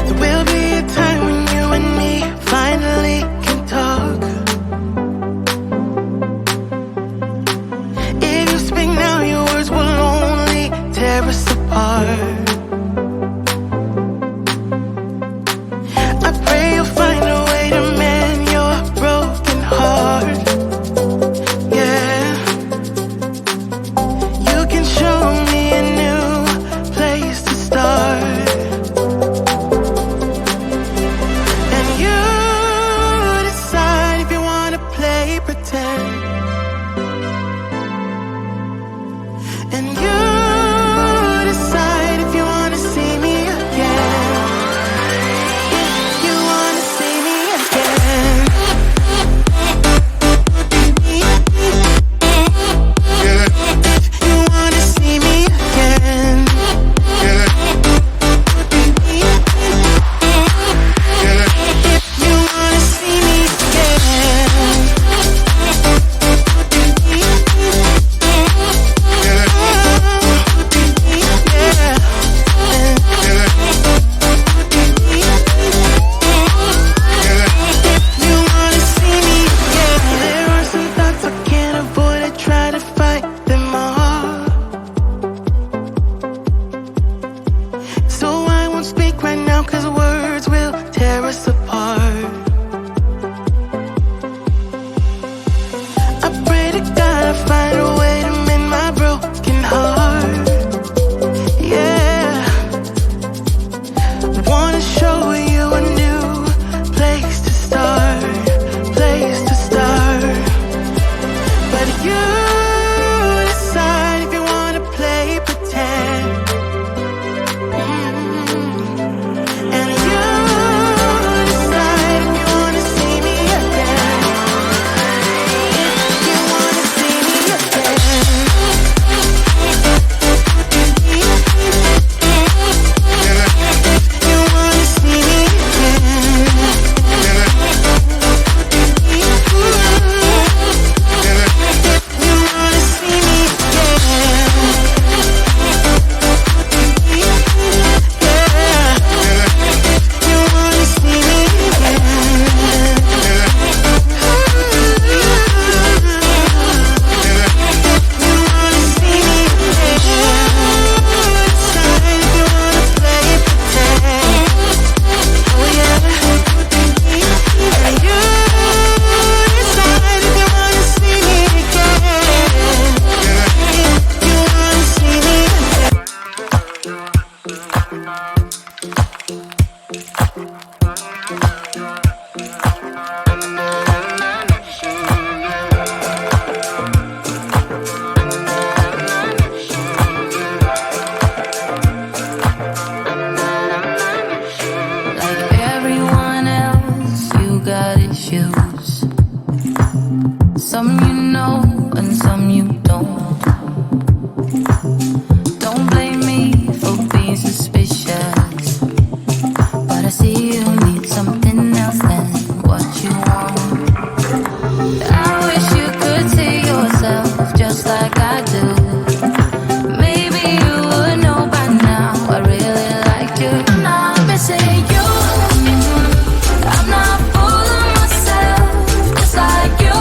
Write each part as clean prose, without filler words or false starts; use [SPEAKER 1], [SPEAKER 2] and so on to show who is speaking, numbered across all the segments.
[SPEAKER 1] There will be a time when you and me finally can talk. If you speak now, your words will only tear us apart. I pray you'll find a way to mend your broken heart. Yeah, you can show me a new place to start. And you decide if you wanna play pretend. And you decide if you wanna see me again. If you wanna see me again. If you wanna see me again. If you wanna see me again. You wanna see me again. There are some thoughts I can't avoid. I try to fight them all. So I won't speak right now, 'cause words will tear us apart. I pray to God I find a way to mend my broken heart. Yeah, wanna show you a new place to start, place to start. But you decide if you wanna play pretend. And you decide if you wanna see me again. If you wanna see me again. If you wanna see me again. You wanna see me again. You wanna see me like everyone else, you got issues. Some you know and some you don't. Don't blame me for being suspicious, but I see you need something else than what you want. I wish you could see yourself just like I do. Maybe you would know by now I really liked you. I'm not missing you. I'm not full of myself, just like you.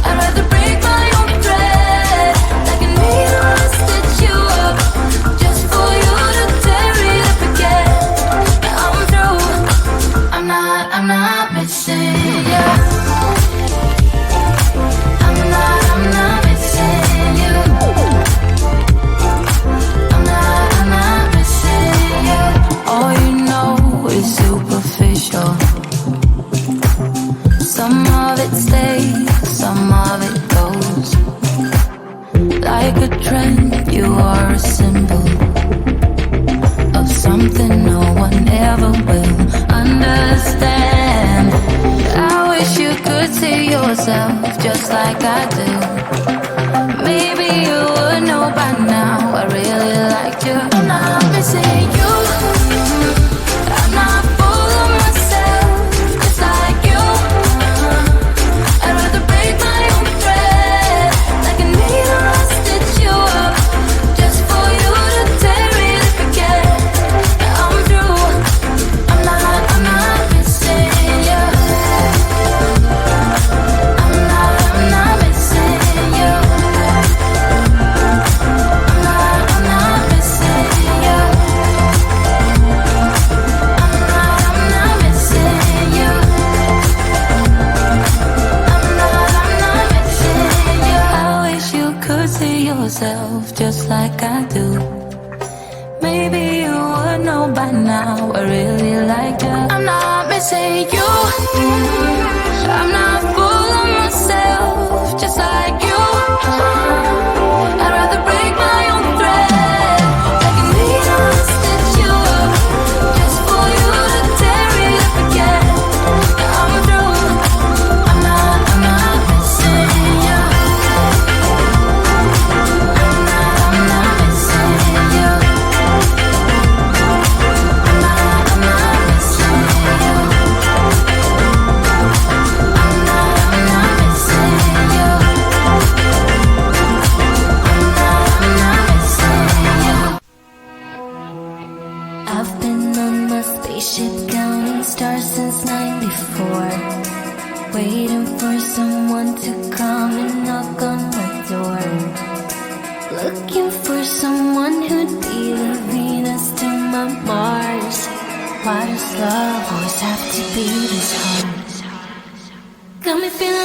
[SPEAKER 1] I'd rather break my own thread, like a needle and stitch you up, just for you to tear it up again. I'm through. I'm not missing you. I'm not missing you. I'm not missing you. All you know is superficial. Some of it stays, some of it goes. Like a trend, you are a symbol of something no one ever will understand. I wish you could see yourself just like I do. Maybe you would know by now I really liked you. I'm not missing you. I'm not full of myself, just like you. I'd rather break my own thread, like a needle and stitch you up, just for you to tear it up again. I'm through. by now. I really like that. I'm not missing you. I'm not full of myself, just like you. I'd rather break my own thread. Like a needle to stitch you up, just for you to tear it up again. Now I'm through. I'm not missing you. I'm not missing you. I'm not missing you. I'm not missing you. I'm not missing you. I've been on my spaceship counting stars since '94, waiting for someone to come and knock on my door. Looking for someone who'd be the Venus to my Mars. Why does love always have to be this hard? Got me feeling